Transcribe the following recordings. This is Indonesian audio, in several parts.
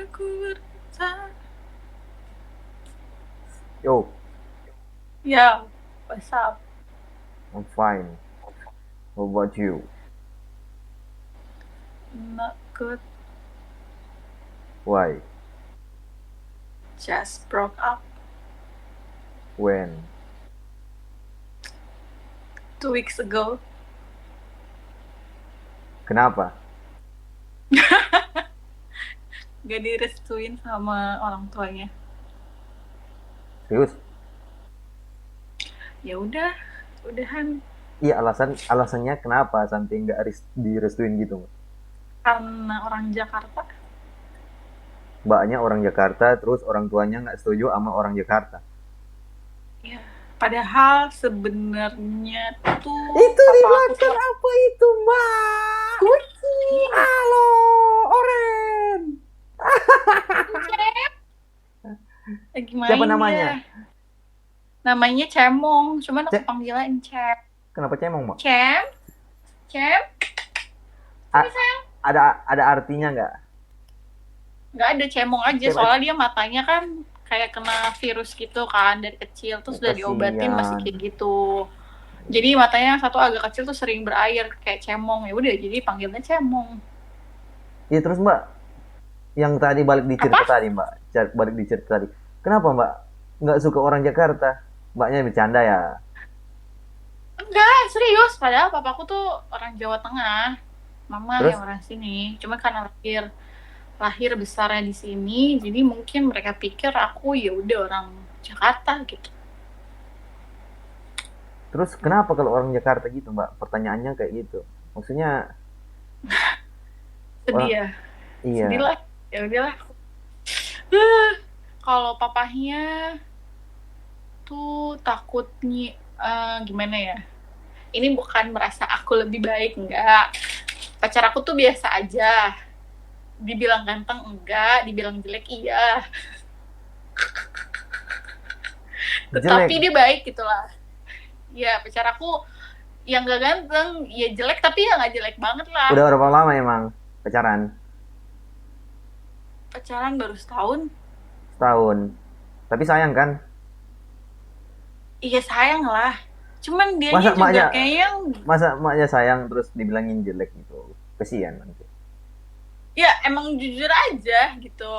Aku bertahan. Yo, Ya, what's up? I'm fine. How about you? Not good. Why? Just broke up When? 2 weeks ago. Kenapa? Gak direstuin sama orang tuanya. Serius? Ya udah, udahan. Iya, alasannya kenapa sampai nggak direstuin gitu? Karena orang Jakarta. Mbaknya orang Jakarta, terus orang tuanya nggak setuju sama orang Jakarta. Ya, padahal sebenarnya tuh Itu di papa aku tuh belakang apa itu, Mbak? kucing. Halo, Oren. Cep, lagi Siapa main namanya? dia. Namanya Cemong, cuman aku Cek, panggilan Cep. kenapa cemong, Mbak? Cem, Cem, sini A- sayang. ada artinya nggak? Nggak ada, Cemong aja, Cem, soalnya dia matanya kan kayak kena virus gitu kan dari kecil, terus udah diobatin masih kasihan. kayak gitu. Jadi matanya satu agak kecil tuh sering berair kayak cemong, ya udah jadi panggilnya Cemong. Iya terus Mbak, yang tadi balik di Apa? cerita tadi Mbak, balik di cerita tadi. Kenapa Mbak nggak suka orang Jakarta? Mbaknya bercanda ya? Enggak, serius, padahal papaku tuh orang Jawa Tengah, mama yang Terus orang sini. Cuma karena lahir lahir besarnya di sini, jadi mungkin mereka pikir aku ya udah orang Jakarta gitu. terus kenapa kalau orang Jakarta gitu Mbak? Pertanyaannya kayak gitu. Maksudnya Sedih orang ya, sedih iya. lah, ya udahlah. Kalau papahnya tuh takutnya gimana ya, ini bukan merasa aku lebih baik, enggak. Pacar aku tuh biasa aja, dibilang ganteng enggak, dibilang jelek iya, tetapi Jelek. dia baik gitulah. Ya pacar aku yang gak ganteng ya jelek, tapi ya nggak jelek banget lah. Udah berapa lama emang pacaran? Pacaran baru setahun. Setahun. Tapi sayang kan? Iya sayang lah, cuman dianya Masa juga emaknya kayak yang masa emaknya sayang terus dibilangin jelek gitu. Kesian nanti. ya emang jujur aja gitu,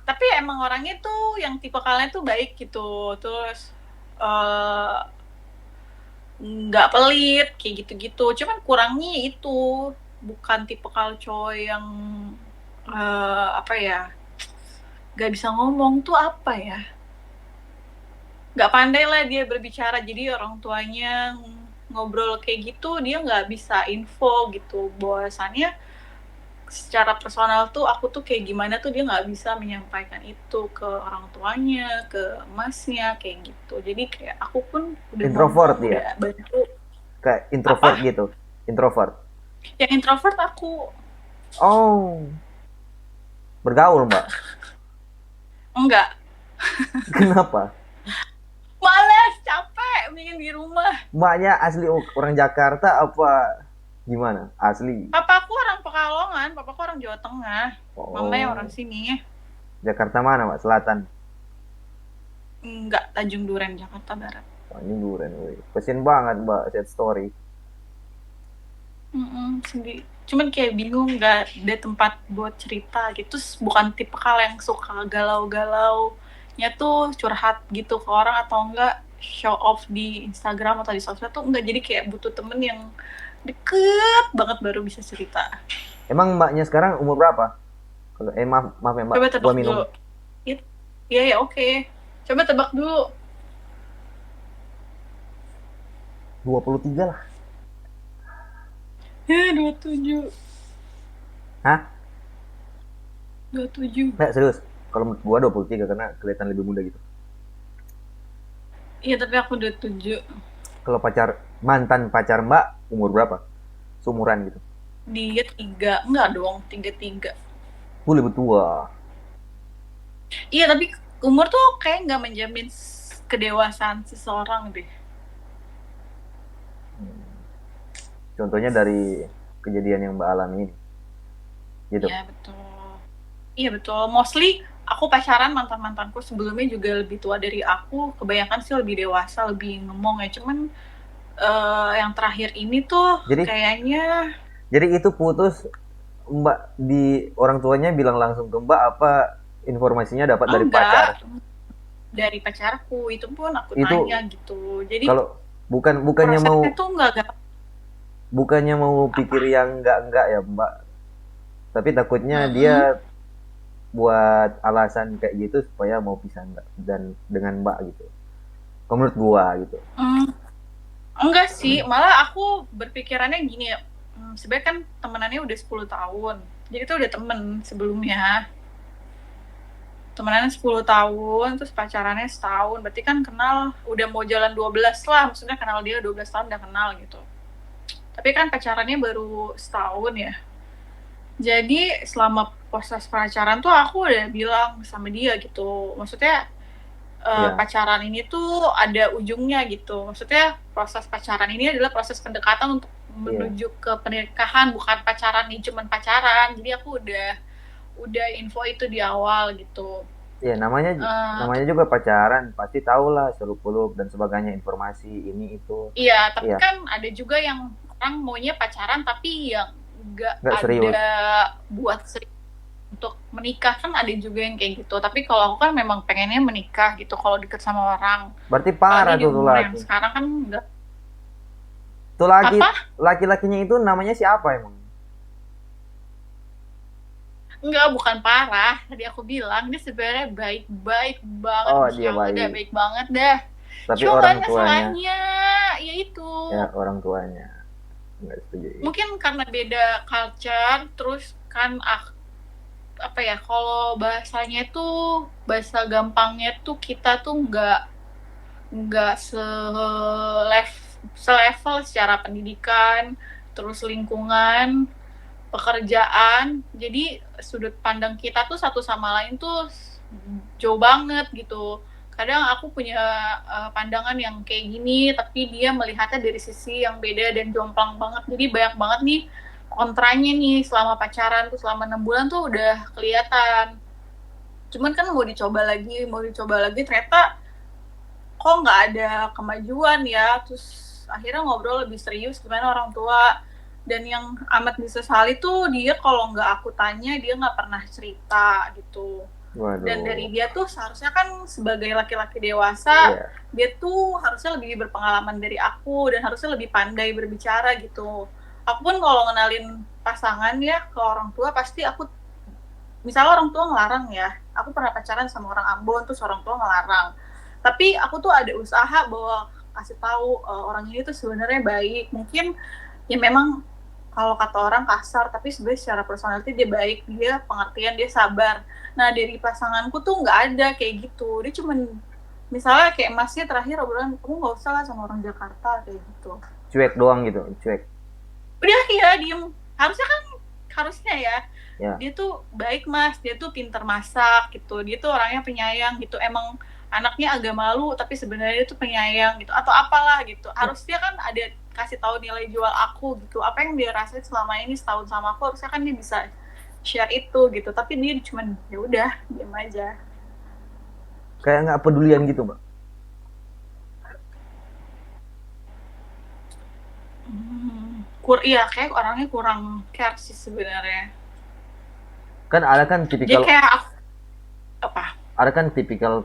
tapi emang orangnya tuh yang tipe kalian tuh baik gitu, terus eh, nggak pelit kayak gitu-gitu, cuman kurangnya itu bukan tipe cowok yang apa ya, nggak bisa ngomong tuh apa ya, nggak pandai lah dia berbicara, jadi orang tuanya ngobrol kayak gitu dia nggak bisa info gitu bahwasannya secara personal tuh aku tuh kayak gimana tuh dia nggak bisa menyampaikan itu ke orang tuanya, ke emasnya kayak gitu, jadi kayak aku pun udah Introvert ngomong dia. udah bantu. Kayak introvert Apa? gitu. Introvert. Yang introvert aku. Oh, bergaul Mbak. Enggak, Kenapa? males, capek, mendingan di rumah. Mbaknya asli orang Jakarta apa gimana? Asli. Papa aku orang Pekalongan, papa aku orang Jawa Tengah, mama yang orang Oh, sini. Jakarta mana Mbak? Selatan. Enggak, Tanjung Duren, Jakarta Barat. Oh, ini duren, woi. Kasian banget Mbak set story. Sendiri. Cuman kayak bingung nggak ada tempat buat cerita gitu. Terus bukan tipe kal yang suka galau-galau nya tuh curhat gitu ke orang, atau enggak show off di Instagram atau di sosmed tuh enggak, jadi kayak butuh temen yang deket banget baru bisa cerita. Emang Mbaknya sekarang umur berapa? Kalau maaf, maaf ya Mbak, Coba gua tebak minum. dulu. Iya ya, oke. Coba tebak dulu. 23 lah. Ya, 27. Hah? 27. Nggak, serius. Kalau menurut gua 23 karena kelihatan lebih muda gitu. Iya, tapi aku 27. Kalau mantan pacar Mbak umur berapa? Seumuran gitu. Dia 3. Enggak dong, 33. Gua lebih tua. Iya, tapi umur tuh kayak nggak menjamin kedewasaan seseorang deh. Contohnya dari kejadian yang Mbak alami ini. Gitu. Iya, betul. Iya betul. Mostly aku pacaran mantan-mantanku sebelumnya juga lebih tua dari aku. Kebanyakan sih lebih dewasa, lebih ngemong ya. Cuman yang terakhir ini tuh Jadi kayaknya itu putus Mbak di orang tuanya bilang langsung ke Mbak apa informasinya dapat dari pacar? enggak dari pacarku. Itu pun aku Itu tanya gitu. Jadi kalau bukannya prosesnya mau tuh enggak. pikir Apa. yang enggak ya Mbak, tapi takutnya Mm-mm. dia buat alasan kayak gitu supaya mau pisah Mbak dan dengan Mbak gitu. Kalau menurut gua gitu. Mm, enggak sih, malah aku berpikirannya gini ya. Sebenarnya kan temenannya udah 10 tahun. Jadi itu udah temen sebelumnya. Temenannya 10 tahun, terus pacarannya setahun. Berarti kan kenal udah mau jalan 12 lah. Maksudnya kenal dia 12 tahun udah kenal gitu. Tapi kan pacarannya baru setahun ya. Jadi selama proses pacaran tuh aku udah bilang sama dia gitu. Maksudnya Iya, pacaran ini tuh ada ujungnya gitu. Maksudnya proses pacaran ini adalah proses pendekatan untuk iya. menuju ke pernikahan, bukan pacaran nih cuman pacaran. Jadi aku udah info itu di awal gitu. Iya, namanya Eh, juga pacaran, pasti tahu lah seluk-beluk dan sebagainya informasi ini itu. iya, tapi Iya, kan ada juga yang orang maunya pacaran tapi yang nggak nggak ada serius. buat sering untuk menikah kan ada juga yang kayak gitu. Tapi kalau aku kan memang pengennya menikah gitu kalau deket sama orang. Berarti Apalagi parah di tuh tuh umur yang laki. sekarang kan nggak Tuh laki apa. laki-lakinya itu namanya siapa emang? Enggak, bukan parah. Tadi aku bilang dia sebenarnya baik-baik banget, Oh, masya dia Allah dah baik. baik banget dah. Tapi Cuman orang tuanya, masalahnya ya itu ya orang tuanya nggak setuju. mungkin karena beda culture, terus kan apa ya kalau bahasanya tuh bahasa gampangnya tuh kita tuh nggak selevel secara pendidikan, terus lingkungan, pekerjaan. Jadi sudut pandang kita tuh satu sama lain tuh jauh banget gitu. Kadang aku punya pandangan yang kayak gini, tapi dia melihatnya dari sisi yang beda dan jomplang banget. Jadi banyak banget nih kontranya nih selama pacaran tuh selama 6 bulan tuh udah kelihatan. Cuman kan mau dicoba lagi ternyata kok nggak ada kemajuan ya. Terus akhirnya ngobrol lebih serius gimana orang tua. Dan yang amat disesali tuh dia kalau nggak aku tanya dia nggak pernah cerita gitu. Dan dari Waduh, dia tuh seharusnya kan sebagai laki-laki dewasa iya. dia tuh harusnya lebih berpengalaman dari aku dan harusnya lebih pandai berbicara gitu. Aku pun kalau ngenalin pasangan ya ke orang tua pasti aku misalnya orang tua ngelarang ya, aku pernah pacaran sama orang Ambon terus orang tua ngelarang, tapi aku tuh ada usaha bahwa kasih tahu orang ini tuh sebenarnya baik, mungkin ya memang kalau kata orang kasar tapi sebenarnya secara personality dia baik, dia pengertian, dia sabar. Nah dari pasanganku tuh nggak ada kayak gitu, dia cuman misalnya kayak emasnya terakhir obrolan kamu nggak usah lah sama orang Jakarta kayak gitu, Cuek doang gitu, cuek. udah ya diem. Harusnya kan harusnya ya Ya, dia tuh baik mas, dia tuh pinter masak gitu, dia tuh orangnya penyayang gitu, emang anaknya agak malu tapi sebenarnya dia tuh penyayang gitu atau apalah gitu. ya. Harusnya kan ada kasih tahu nilai jual aku gitu, apa yang dia rasain selama ini setahun sama aku harusnya kan dia bisa share itu gitu, tapi dia cuma ya udah diam aja. Kayak nggak pedulian gitu, Mbak. Iya kayak orangnya kurang care sih sebenarnya. Kan Jadi kayak aku, apa.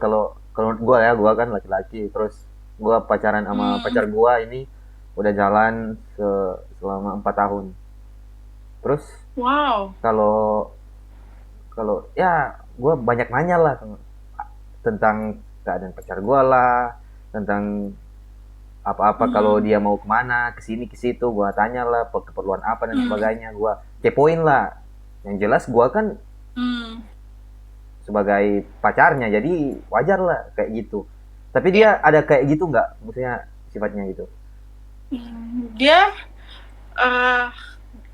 kalau kalau gua ya, gua kan laki-laki, terus gua pacaran sama hmm, pacar gua ini udah jalan selama 4 tahun. Terus wow. kalau kalau ya gua banyak nanya lah tentang keadaan pacar gua lah, tentang apa-apa kalau hmm, dia mau kemana, ke sini ke situ, gua tanya lah keperluan apa dan hmm, sebagainya, gua kepoin lah. Yang jelas gua kan hmm. sebagai pacarnya, jadi wajar lah kayak gitu. Tapi Ya, dia ada kayak gitu nggak, maksudnya sifatnya gitu? dia eh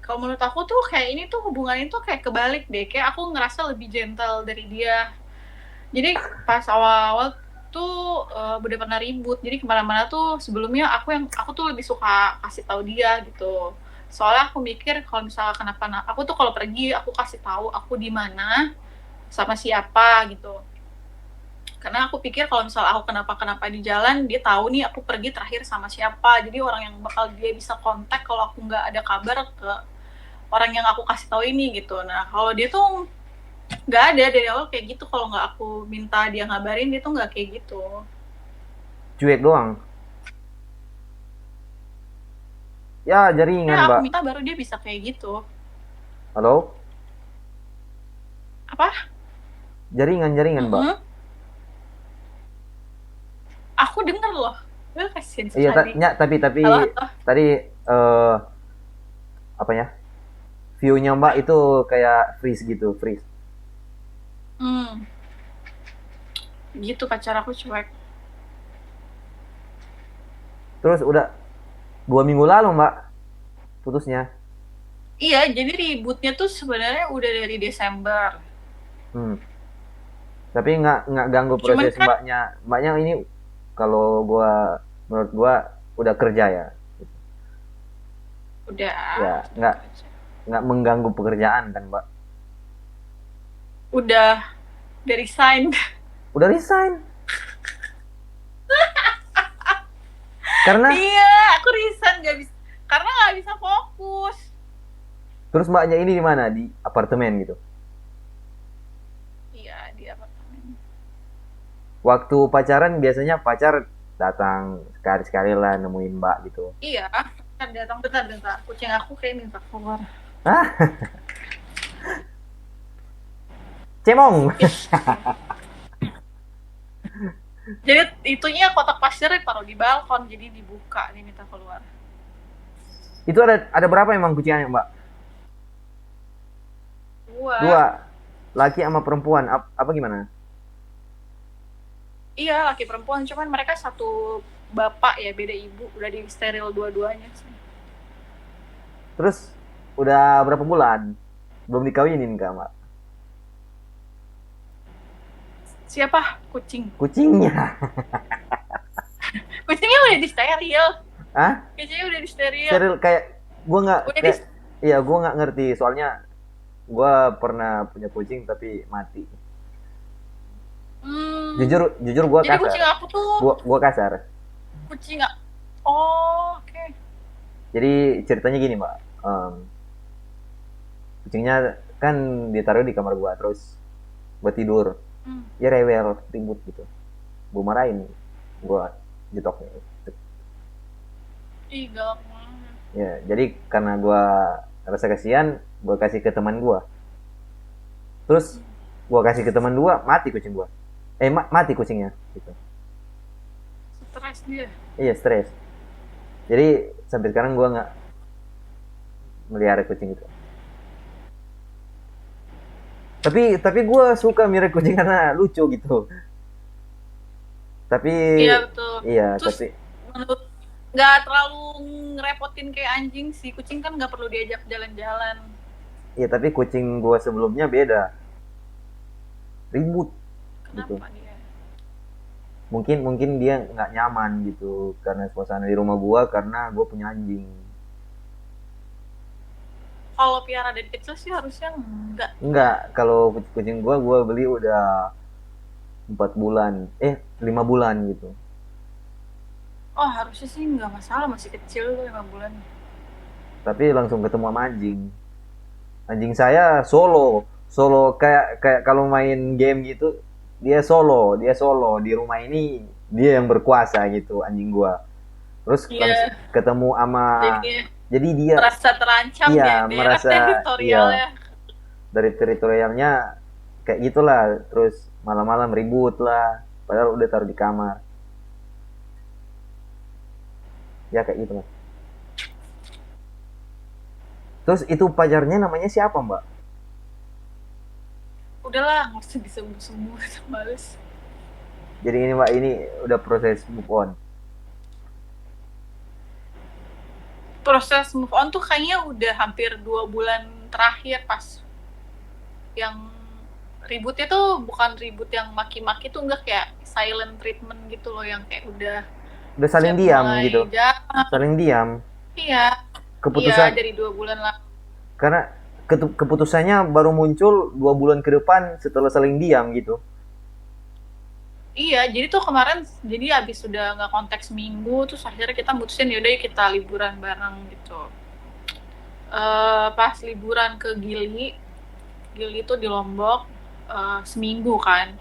kalau menurut aku tuh kayak ini tuh hubungan itu kayak kebalik deh, kayak aku ngerasa lebih gentle dari dia. Jadi pas awal-awal tuh udah pernah ribut, jadi kemana-mana tuh sebelumnya aku tuh lebih suka kasih tahu dia gitu, soalnya aku mikir kalau misalnya kenapa aku tuh kalau pergi aku kasih tahu aku di mana, sama siapa gitu. Karena aku pikir kalau misal aku kenapa-kenapa di jalan, dia tahu nih aku pergi terakhir sama siapa. Jadi orang yang bakal dia bisa kontak kalau aku nggak ada kabar ke orang yang aku kasih tahu ini gitu. Nah kalau dia tuh nggak ada dari awal kayak gitu. Kalau nggak aku minta dia ngabarin, dia tuh nggak kayak gitu. Cuek doang. Ya Ya jaringan, aku Mbak. minta baru dia bisa kayak gitu. Halo? Apa? Jaringan, Mbak. Mm-mm. Aku denger loh. Kasihan Iya, sekali. tapi Halo, halo. tadi apa ya? View-nya Mbak itu kayak freeze gitu, freeze. Hmm, gitu pacar aku cuek. Terus udah 2 minggu lalu Mbak putusnya. Iya, jadi ributnya tuh sebenarnya udah dari Desember. Hmm. Tapi nggak ganggu Cuman proses kan mbaknya ini kalau menurut gua udah kerja ya. udah Ya nggak mengganggu pekerjaan kan Mbak. udah dari sign. Udah resign karena Iya, aku resign nggak bisa karena nggak bisa fokus. terus mbaknya ini di mana, di apartemen gitu. Iya, di apartemen. Waktu pacaran biasanya pacar datang sekali-sekali lah nemuin mbak gitu. Iya, kan datang bentar. Kucing aku kayak minta keluar. Ah, cemong. Ih, jadi itunya kotak pasirnya taruh di balkon, jadi dibuka nih minta keluar. Itu ada berapa emang kucingannya mbak? Dua. Dua, laki sama perempuan. Apa gimana? Iya, laki perempuan, cuman mereka satu bapak ya, beda ibu, udah di steril dua-duanya sih. Terus udah berapa bulan? Belum dikawinin kak mbak? Siapa? Kucing. Kucingnya. Kucingnya udah di steril. Ah? Kucingnya udah di steril. Steril kayak gue nggak Udah di kayak iya gue nggak ngerti soalnya gue pernah punya kucing tapi mati. Hmm, Jujur gue jadi kasar. kucing aku tuh Gue kasar. kucing. Oh, oke. Okay. Jadi ceritanya gini mbak. Kucingnya kan ditaruh di kamar gue terus gue tidur. Hmm. Ya rewel ribut gitu. Gue marahin. Gue jetoknya. Ih, galak banget. Ya jadi karena gue rasa kasihan gue kasih ke teman gue. Terus gue kasih ke teman gue mati kucing gue. Mati kucingnya gitu. Stres dia. Iya stres. Jadi sampai sekarang gue nggak melihara kucing itu. Tapi gue suka melihara kucing karena lucu gitu. Tapi Iya, betul. iya Terus tapi menurut nggak terlalu ngerepotin kayak anjing sih. Kucing kan nggak perlu diajak jalan-jalan. iya tapi kucing gue sebelumnya beda, ribut gitu. Kenapa dia? Mungkin dia nggak nyaman gitu karena suasana di rumah gue karena gue punya anjing. Kalau piara dari kecil sih harusnya enggak. Enggak, kalau kucing gue beli udah 4 bulan, 5 bulan gitu. Oh, harusnya sih nggak masalah, masih kecil 5 bulan. Tapi langsung ketemu sama anjing. Anjing saya solo kayak kalau main game gitu dia solo di rumah ini, dia yang berkuasa gitu anjing gua. Terus langsung Iya, ketemu sama, jadi jadi dia merasa terancam di iya daerah merasa iya teritorialnya. dari teritorialnya kayak gitulah. Terus malam-malam ribut lah padahal udah taruh di kamar. Ya kayak gitu mas. Terus itu pacarnya namanya siapa mbak? Udahlah, nggak usah disebut-sebut, males. Jadi ini mbak ini udah proses move on. Proses move on tuh kayaknya udah hampir 2 bulan terakhir pas yang ributnya tuh bukan ribut yang maki-maki tuh, enggak, kayak silent treatment gitu loh, yang kayak Udah saling diam mulai gitu, jalan. saling diam. Iya, iya Keputusan dari 2 bulan lah. karena keputusannya baru muncul 2 bulan ke depan setelah saling diam gitu. Iya, jadi tuh kemarin jadi abis udah nggak kontak seminggu, terus akhirnya kita mutusin yaudah kita liburan bareng gitu. Pas liburan ke Gili, Gili tuh di Lombok seminggu kan.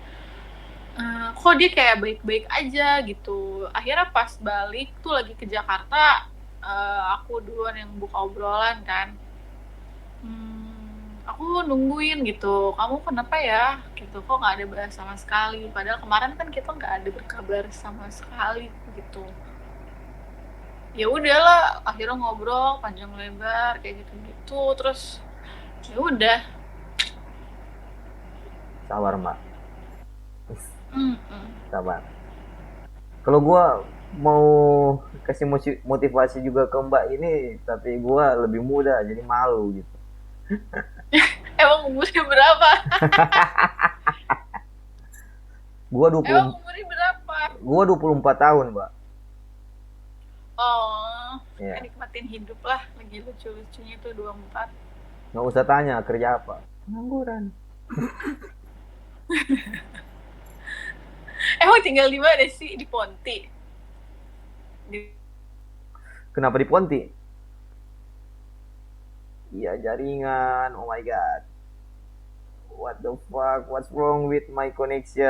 Kok dia kayak baik-baik aja gitu. Akhirnya pas balik tuh lagi ke Jakarta, aku duluan yang buka obrolan kan. Aku nungguin gitu, kamu kenapa ya? Gitu, kok nggak ada bahas sama sekali. Padahal kemarin kan kita nggak ada berkabar sama sekali gitu. Ya udahlah, akhirnya ngobrol panjang lebar kayak gitu-gitu. Terus ya udah. Sabar mbak, Mm-mm. sabar. Kalau gue mau kasih motivasi juga ke mbak ini, tapi gue lebih muda jadi malu gitu. Emang umurnya berapa? Gue 20, Emang umurnya berapa? gua 24 tahun mbak. Oh, ya Ya, nikmatin hidup lah. Lagi lucu-lucunya tuh 24. nggak usah tanya kerja apa. Pengangguran. Emang tinggal di mana sih? Di Ponti? Di... Kenapa di Ponti? Iya jaringan. Oh my god. What the fuck? What's wrong with my connection?